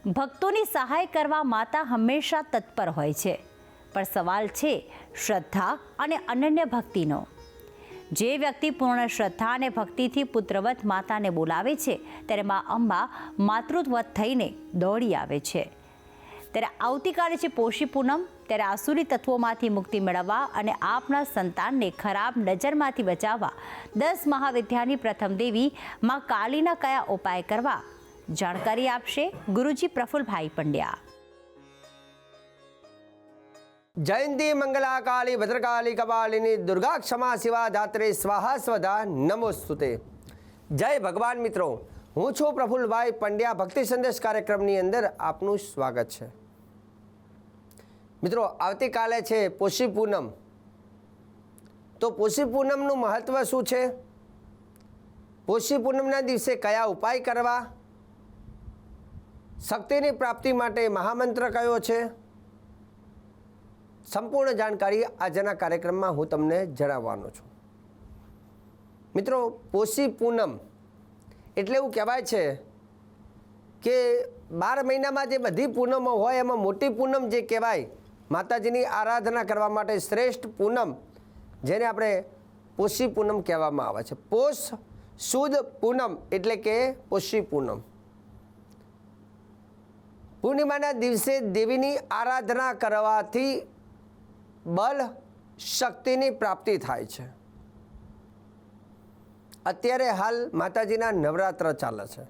ભક્તોની સહાય કરવા માતા હંમેશા તત્પર હોય છે, પણ સવાલ છે શ્રદ્ધા અને અનન્ય ભક્તિનો. જે વ્યક્તિ પૂર્ણ શ્રદ્ધા અને ભક્તિથી પુત્રવત માતાને બોલાવે છે ત્યારે મા અંબા માતૃવત થઈને દોડી આવે છે. ત્યારે આવતીકાલે છે પોષી પૂનમ, ત્યારે આસુરી તત્વોમાંથી મુક્તિ મેળવવા અને આપના સંતાનને ખરાબ નજરમાંથી બચાવવા 10 મહાવિદ્યાની પ્રથમ દેવી મા કાલીના કયા ઉપાય કરવા, જાણકારી આપશે ગુરુજી પ્રફુલભાઈ પંડ્યા. જયંતી મંગલા કાળી ભદ્રકાળી કપાલિની દુર્ગા ક્ષમા શિવા ધાત્રે સ્વાહા સ્વધા નમોસ્તુતે. જય ભગવાન મિત્રો, હું છું પ્રફુલભાઈ પંડ્યા. ભક્તિ સંદેશ કાર્યક્રમની અંદર આપનું સ્વાગત છે. મિત્રો, આવતીકાલે છે પોષી પૂનમ. તો પોષી પૂનમનું મહત્વ શું છે? પોષી પૂનમના દિવસે કયા ઉપાય કરવા? શક્તિની પ્રાપ્તિ માટે મહામંત્ર કયો છે? સંપૂર્ણ જાણકારી આજના કાર્યક્રમમાં હું તમને જણાવવાનો છું. મિત્રો, પોષી પૂનમ એટલે એવું કહેવાય છે કે 12 મહિનામાં જે બધી પૂનમો હોય એમાં મોટી પૂનમ જે કહેવાય, માતાજીની આરાધના કરવા માટે શ્રેષ્ઠ પૂનમ, જેને આપણે પોષી પૂનમ કહેવામાં આવે છે. પોષ સુદ પૂનમ એટલે કે પોષી પૂનમ. પૂર્ણિમાના દિવસે દેવીની આરાધના કરવાથી બળ શક્તિની પ્રાપ્તિ થાય છે. અત્યારે હાલ માતાજીના નવરાત્ર ચાલે છે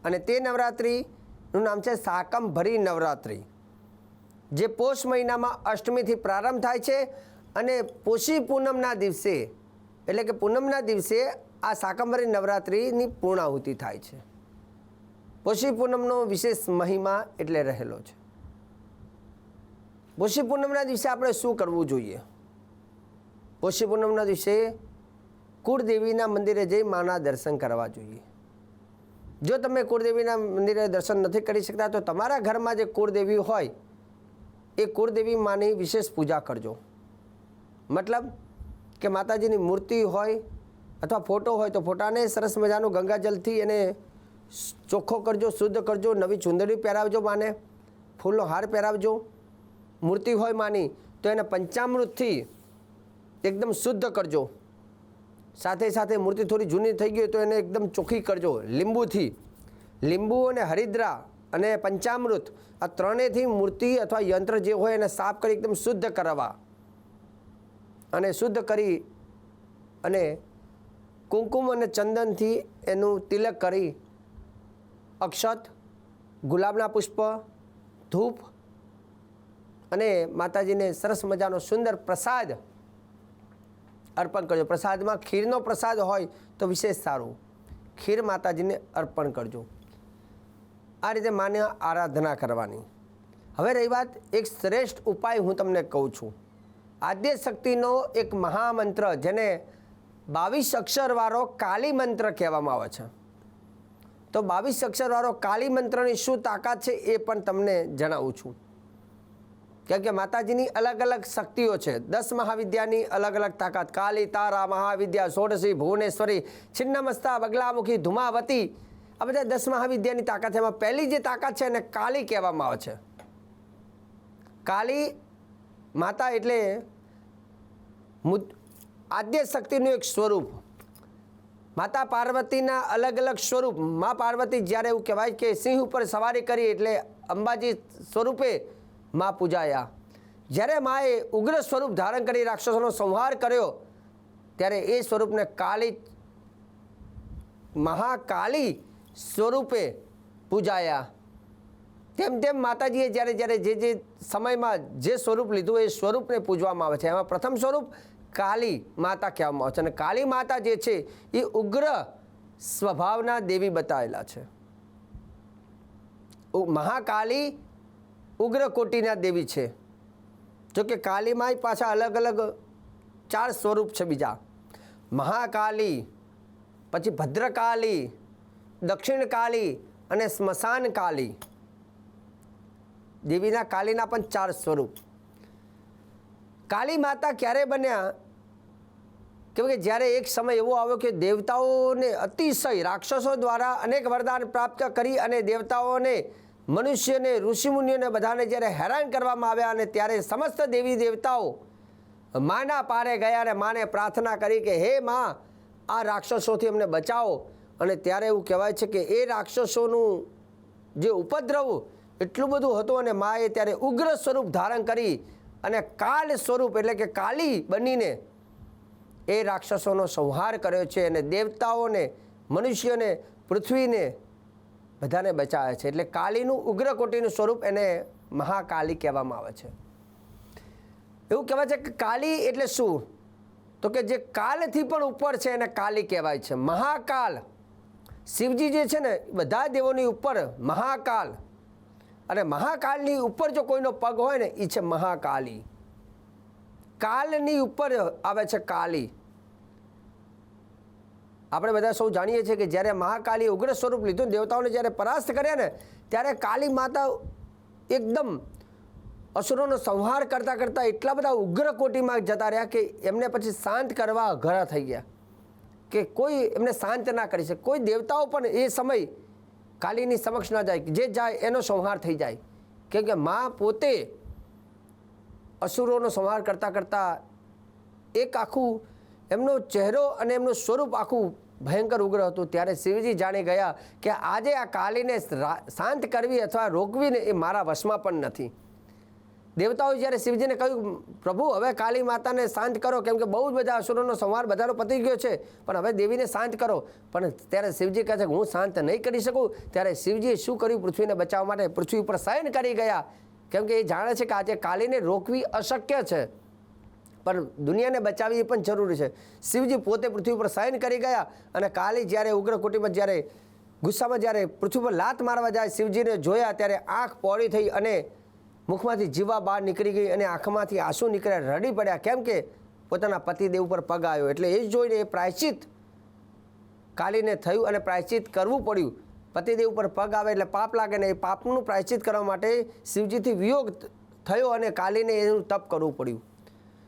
અને તે નવરાત્રિનું નામ છે શાકંભરી નવરાત્રિ, જે પોષ મહિનામાં અષ્ટમીથી પ્રારંભ થાય છે અને પોષી પૂનમના દિવસે એટલે કે પૂનમના દિવસે આ શાકંભરી નવરાત્રિની પૂર્ણાહુતિ થાય છે. પોષી પૂનમનો વિશેષ મહિમા એટલે રહેલો છે. પોષી પૂનમના દિવસે આપણે શું કરવું જોઈએ? પોષી પૂનમના દિવસે કુળદેવીના મંદિરે જઈ માના દર્શન કરવા જોઈએ. જો તમે કુળદેવીના મંદિરે દર્શન નથી કરી શકતા તો તમારા ઘરમાં જે કુળદેવી હોય એ કુળદેવી માની વિશેષ પૂજા કરજો. મતલબ કે માતાજીની મૂર્તિ હોય અથવા ફોટો હોય તો ફોટાને સરસ મજાનું ગંગાજલથી એને ચોખ્ખો કરજો, શુદ્ધ કરજો. નવી ચુંદડી પહેરાવજો માને, ફૂલનો હાર પહેરાવજો. મૂર્તિ હોય માની તો એને પંચામૃતથી એકદમ શુદ્ધ કરજો. સાથે સાથે મૂર્તિ થોડી જૂની થઈ ગઈ તો એને એકદમ ચોખ્ખી કરજો લીંબુથી. લીંબુ અને હરિદ્રા અને પંચામૃત આ ત્રણેયથી મૂર્તિ અથવા યંત્ર જે હોય એને સાફ કરી એકદમ શુદ્ધ કરવા અને શુદ્ધ કરી અને કુમકુમ અને ચંદનથી એનું તિલક કરી અક્ષત, ગુલાબના પુષ્પ, ધૂપ અને માતાજીને સરસ મજાનો સુંદર પ્રસાદ અર્પણ કરજો. પ્રસાદમાં ખીરનો પ્રસાદ હોય તો વિશેષ સારું. ખીર માતાજીને અર્પણ કરજો. આ રીતે માને આરાધના કરવાની. હવે રહી વાત, એક શ્રેષ્ઠ ઉપાય હું તમને કહું છું. આદ્ય શક્તિનો એક મહામંત્ર, જેને 22 અક્ષરવાળો કાલી મંત્ર કહેવામાં આવે છે. તો 22 અક્ષરવાળો કાલી મંત્રની શું તાકાત છે એ પણ તમને જણાવું છું. કેમ કે માતાજીની અલગ અલગ શક્તિઓ છે. 10 મહાવિદ્યાની અલગ અલગ તાકાત. કાલી, તારા, મહાવિદ્યા, ષોડશી, ભુવનેશ્વરી, છિન્નમસ્તા, બગલામુખી, ધુમાવતી, આ બધા 10 મહાવિદ્યાની તાકાત છે. એમાં પહેલી જે તાકાત છે એને કાલી કહેવામાં આવે છે. કાલી માતા એટલે આદ્ય શક્તિનું એક સ્વરૂપ. માતા પાર્વતીના અલગ અલગ સ્વરૂપ. મા પાર્વતી જ્યારે એવું કહેવાય કે સિંહ ઉપર સવારી કરી એટલે અંબાજી સ્વરૂપે મા પૂજાયા. જ્યારે માએ ઉગ્ર સ્વરૂપ ધારણ કરી રાક્ષસોનો સંહાર કર્યો ત્યારે એ સ્વરૂપને કાલી, મહાકાલી સ્વરૂપે પૂજાયા. તેમ તેમ માતાજીએ જ્યારે જ્યારે જે સમયમાં જે સ્વરૂપ લીધું એ સ્વરૂપને પૂજવામાં આવે છે. એમાં પ્રથમ સ્વરૂપ કાલી માતા કહેવામાં આવે છે. અને કાલી માતા જે છે એ ઉગ્ર સ્વભાવના દેવી બતાવેલા છે. મહાકાલી ઉગ્ર કોટીના દેવી છે. જોકે કાલીમાં પાછા અલગ અલગ 4 સ્વરૂપ છે બીજા. મહાકાલી, પછી ભદ્રકાલી, દક્ષિણ કાલી અને સ્મશાન કાલી. દેવીના કાલીના પણ 4 સ્વરૂપ. કાલી માતા ક્યારે બન્યા? કેમ કે જ્યારે એક સમય એવો આવ્યો કે દેવતાઓને અતિશય રાક્ષસો દ્વારા અનેક વરદાન પ્રાપ્ત કરી અને દેવતાઓને મનુષ્યને ઋષિમુનિઓને બધાને જ્યારે હેરાન કરવામાં આવ્યા અને ત્યારે સમસ્ત દેવી દેવતાઓ માના પારે ગયા અને માને પ્રાર્થના કરી કે હે માં, આ રાક્ષસોથી અમને બચાવો. અને ત્યારે એવું કહેવાય છે કે એ રાક્ષસોનું જે ઉપદ્રવ એટલું બધું હતું અને માએ ત્યારે ઉગ્ર સ્વરૂપ ધારણ કરી અને કાળ સ્વરૂપ એટલે કે કાલી બનીને એ રાક્ષસોનો સંહાર કર્યો છે અને દેવતાઓને, મનુષ્યોને, પૃથ્વીને બધાને બચાવે છે. એટલે કાલીનું ઉગ્ર કોટીનું સ્વરૂપ એને મહાકાલી કહેવામાં આવે છે. એવું કહેવાય છે કે કાલી એટલે શું? તો કે જે કાલથી પણ ઉપર છે એને કાલી કહેવાય છે. મહાકાલ, શિવજી જે છે ને બધા દેવોની ઉપર મહાકાલ, અને મહાકાલની ઉપર જો કોઈનો પગ હોય ને એ છે મહાકાલી. કાલની ઉપર આવે છે કાલી. આપણે બધા સૌ જાણીએ છીએ કે જ્યારે મહાકાલી ઉગ્ર સ્વરૂપ લીધું, દેવતાઓને જ્યારે પરાસ્ત કર્યા ને ત્યારે કાલી માતા એકદમ અસુરોનો સંહાર કરતાં કરતાં એટલા બધા ઉગ્ર કોટીમાં જતા રહ્યા કે એમને પછી શાંત કરવા અઘરા થઈ ગયા કે કોઈ એમને શાંત ના કરી શકે. કોઈ દેવતાઓ પણ એ સમય કાલીની સમક્ષ ના જાય, જે જાય એનો સંહાર થઈ જાય. કેમ કે મા પોતે અસુરોનો સંહાર કરતાં કરતાં એક આખું એમનો ચહેરો અને એમનું સ્વરૂપ આખું ભયંકર ઉગ્ર હતું. ત્યારે શિવજી જાણી ગયા કે આજે આ કાલીને શાંત કરવી અથવા રોકવીને એ મારા વશમાં પણ નથી. દેવતાઓ જ્યારે શિવજીને કહ્યું, પ્રભુ હવે કાલી માતાને શાંત કરો, કેમ કે બહુ જ બધા અસુરોનો સંહાર બધાનો પતી ગયો છે, પણ હવે દેવીને શાંત કરો. પણ ત્યારે શિવજી કહે છે કે હું શાંત નહીં કરી શકું. ત્યારે શિવજીએ શું કર્યું? પૃથ્વીને બચાવવા માટે પૃથ્વી ઉપર શયન કરી ગયા. કેમ કે એ જાણે છે કે આજે કાલીને રોકવી અશક્ય છે, પણ દુનિયાને બચાવવી એ પણ જરૂરી છે. શિવજી પોતે પૃથ્વી પર શયન કરી ગયા અને કાલી જ્યારે ઉગ્ર કોટીમાં જ્યારે ગુસ્સામાં જ્યારે પૃથ્વી પર લાત મારવા જાય, શિવજીને જોયા ત્યારે આંખ પહોળી થઈ અને મુખમાંથી જીવા બહાર નીકળી ગઈ અને આંખમાંથી આંસુ નીકળ્યા, રડી પડ્યા. કેમ કે પોતાના પતિદેવ ઉપર પગ આવ્યો. એટલે એ જ જોઈને એ પ્રાયશ્ચિત કાલીને થયું અને પ્રાયશ્ચિત કરવું પડ્યું. પતિદેવ ઉપર પગ આવે એટલે પાપ લાગે ને એ પાપનું પ્રાયશ્ચિત કરવા માટે શિવજીથી વિયોગ થયો અને કાલીને એનું તપ કરવું પડ્યું.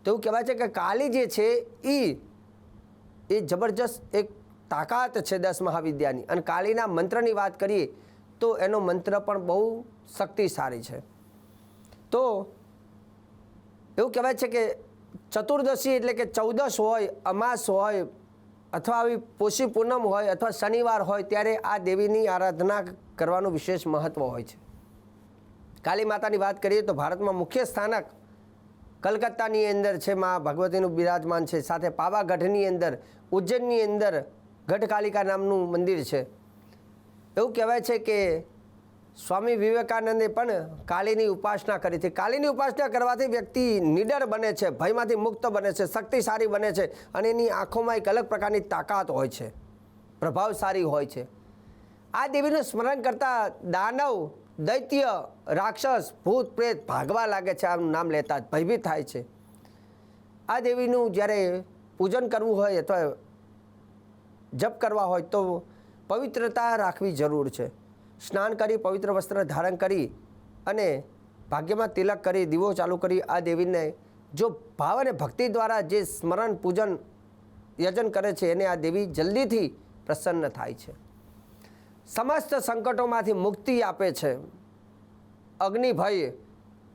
તો એવું કહેવાય છે કે કાલી જે છે એ જબરજસ્ત એક તાકાત છે 10 મહાવિદ્યાની. અને કાલીના મંત્રની વાત કરીએ તો એનો મંત્ર પણ બહુ શક્તિશાળી છે. તો એવું કહેવાય છે કે ચતુર્દશી એટલે કે 14 હોય, અમાસ હોય, અથવા આવી પોષી પૂનમ હોય અથવા શનિવાર હોય ત્યારે આ દેવીની આરાધના કરવાનું વિશેષ મહત્ત્વ હોય છે. કાલી માતાની વાત કરીએ તો ભારતમાં મુખ્ય સ્થાનક કલકત્તાની અંદર છે મા ભગવતીનું બિરાજમાન છે. સાથે પાવાગઢની અંદર, ઉજ્જૈનની અંદર ગઢકાલિકા નામનું મંદિર છે. એવું કહેવાય છે કે સ્વામી વિવેકાનંદે પણ કાલીની ઉપાસના કરી હતી. કાલીની ઉપાસના કરવાથી વ્યક્તિ નિડર બને છે, ભયમાંથી મુક્ત બને છે, શક્તિશાળી બને છે અને એની આંખોમાં એક અલગ પ્રકારની તાકાત હોય છે, પ્રભાવશાળી હોય છે. આ દેવીનું સ્મરણ કરતા દાનવ, દૈત્ય, રાક્ષસ, ભૂત, પ્રેત ભાગવા લાગે છે. આનું નામ લેતા જ ભયભીત થાય છે. આ દેવીનું જ્યારે પૂજન કરવું હોય અથવા જપ કરવા હોય તો પવિત્રતા રાખવી જરૂર છે. સ્નાન કરી, પવિત્ર વસ્ત્ર ધારણ કરી અને ભાગ્યમાં તિલક કરી, દીવો ચાલુ કરી આ દેવીને જો ભાવ અને ભક્તિ દ્વારા જે સ્મરણ, પૂજન, યજન કરે છે એને આ દેવી જલ્દીથી પ્રસન્ન થાય છે. સમસ્ત સંકટોમાંથી મુક્તિ આપે છે. અગ્નિ ભય,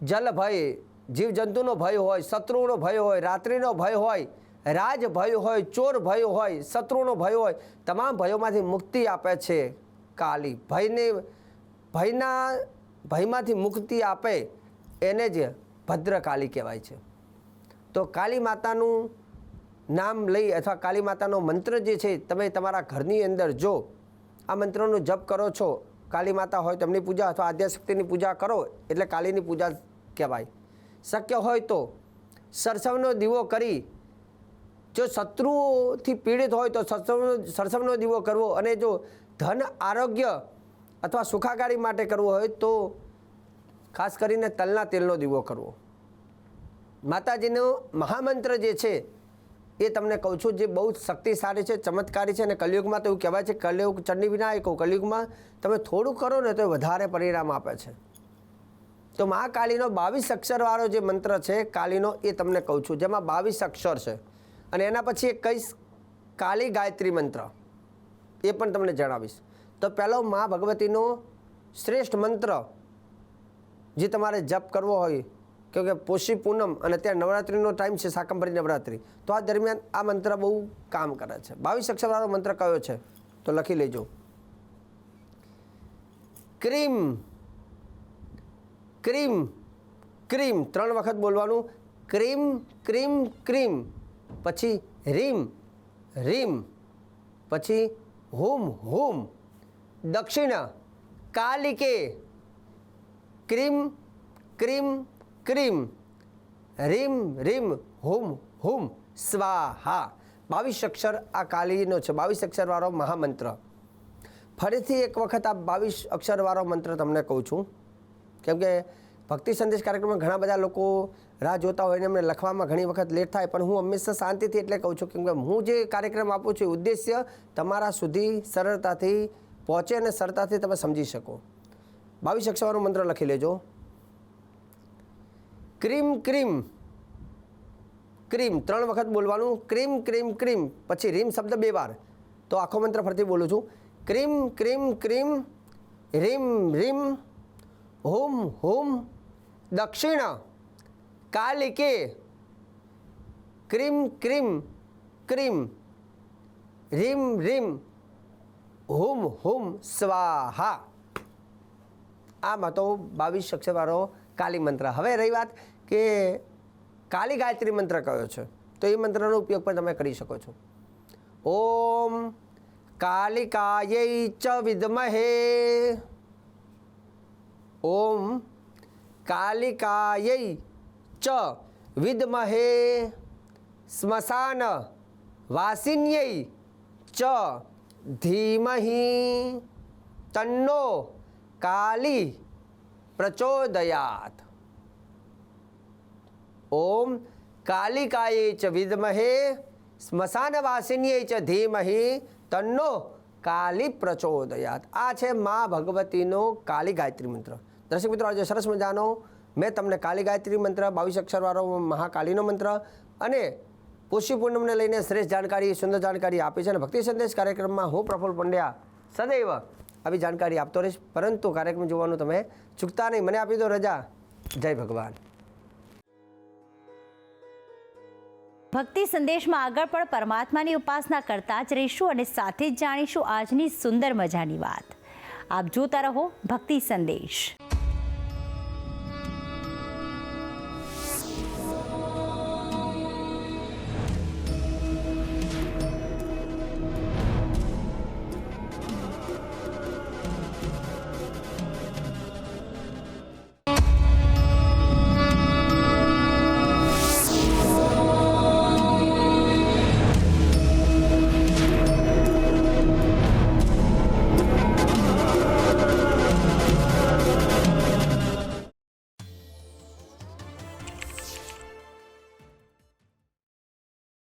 જલ ભય, જીવજંતુનો ભય હોય, શત્રુનો ભય હોય, રાત્રિનો ભય હોય, રાજ ભય હોય, ચોર ભય હોય, શત્રુનો ભય હોય, તમામ ભયોમાંથી મુક્તિ આપે છે કાલી. ભયમાંથી મુક્તિ આપે એને જ ભદ્રકાલી કહેવાય છે. તો કાલી માતાનું નામ લઈ અથવા કાલી માતાનો મંત્ર જે છે તમે તમારા ઘરની અંદર જો આ મંત્રનો જપ કરો છો, કાલી માતા હોય તેમની પૂજા અથવા આદ્યશક્તિની પૂજા કરો એટલે કાલીની પૂજા કહેવાય. શક્ય હોય તો સરસવનો દીવો કરી, જો શત્રુઓથી પીડિત હોય તો સરસવનો દીવો કરવો, અને જો ધન, આરોગ્ય અથવા સુખાકારી માટે કરવો હોય તો ખાસ કરીને તલના તેલનો દીવો કરવો. માતાજીનો મહામંત્ર જે છે એ તમને કહું છું જે બહુ શક્તિશાળી છે, ચમત્કારી છે. અને કલિયુગમાં તો એવું કહેવાય છે કલિયુગ ચંડી વિનાયકો, કલિયુગમાં તમે થોડું કરો ને તો વધારે પરિણામ આપે છે. તો મહાકાલીનો 22 અક્ષરવાળો જે મંત્ર છે કાલીનો એ તમને કહું છું, જેમાં 22 અક્ષર છે. અને એના પછી એક કહીશ કાલી ગાયત્રી મંત્ર, એ પણ તમને જણાવીશ. તો પહેલો મા ભગવતીનો શ્રેષ્ઠ મંત્ર જે તમારે જપ કરવો હોય, કેમ કે પોષી પૂનમ અને ત્યાં નવરાત્રિનો ટાઈમ છે, શાકંભરી નવરાત્રિ, તો આ દરમિયાન આ મંત્ર બહુ કામ કરે છે. 22 અક્ષરવાળો મંત્ર કયો છે તો લખી લેજો. ક્રીમ ક્રીમ ક્રીમ 3 વખત બોલવાનું. ક્રીમ ક્રીમ ક્રીમ, પછી રીમ રીમ, પછી હુમ હુમ. દક્ષિણ કાલિકે ક્રીમ ક્રીમ ક્રીમ, રીમ રીમ હુમ હુમ સ્વાહા. 22 અક્ષર આ કાલીનો છે, 22 અક્ષરવાળો મહામંત્ર. ફરીથી એક વખત આ 22 અક્ષરવાળો મંત્ર તમને કહું છું, કેમ કે ભક્તિ સંદેશ કાર્યક્રમમાં ઘણા બધા લોકો રાહ જોતા હોય ને એમને લખવામાં ઘણી વખત લેટ થાય, પણ હું હંમેશા શાંતિથી એટલે કહું છું, કેમ કે હું જે કાર્યક્રમ આપું છું ઉદ્દેશ્ય તમારા સુધી સરળતાથી પહોંચે અને સરળતાથી તમે સમજી શકો. 22 અક્ષરવાળો મંત્ર લખી લેજો. ક્રીમ ક્રીમ ક્રીમ 3 વખત બોલવાનું. ક્રીમ ક્રીમ ક્રીમ, પછી રીમ શબ્દ 2 વાર. તો આખો મંત્ર ફરીથી બોલું છું. ક્રીમ ક્રીમ ક્રીમ, રીમ રીમ હુમ હુમ. દક્ષિણ કાલિકે ક્રીમ ક્રીમ ક્રીમ, રીમ રીમ હુમ હુમ સ્વાહા. આમાં તો 22 અક્ષરવાળો કાલી મંત્ર. હવે રહી વાત કે કાલી ગાયત્રી મંત્ર કયો છે, તો એ મંત્રનો ઉપયોગ પણ તમે કરી શકો છો. ઓમ કાલિકાયૈ ચ વિદ્મહે, ઓમ કાલિકાયૈ ચ વિદ્મહે, સ્મશાન વાસિન્યૈ ચ ધીમહિ, તન્નો કાલી પ્રચોદયાત. ઓમ કાલિકાયૈ ચ વિદ્મહે સ્મશાનવાસિન્યૈ ચ ધીમહિ તન્નો કાલી પ્રચોદયાત. આ છે મા ભગવતીનો કાલી ગાયત્રી મંત્ર. દર્શક મિત્રો, આજે સરસ મજાનો મેં તમને કાલી ગાયત્રી મંત્ર, 22 અક્ષરવાળો મહાકાલીનો મંત્ર અને પુષ્ય પૂનમને લઈને શ્રેષ્ઠ જાણકારી, સુંદર જાણકારી આપી છે. અને ભક્તિ સંદેશ કાર્યક્રમમાં હું પ્રફુલ્લ પંડ્યા સદૈવ આવી જાણકારી આપતો રહીશ, પરંતુ કાર્યક્રમ જોવાનું તમે ચૂકતા નહીં. મને આપી દો રજા. જય ભગવાન. ભક્તિ સંદેશમાં આગળ પણ પરમાત્માની ઉપાસના કરતા જ રહીશું અને સાથે જ જાણીશું આજની સુંદર મજાની વાત. આપ જોતા રહો ભક્તિ સંદેશ.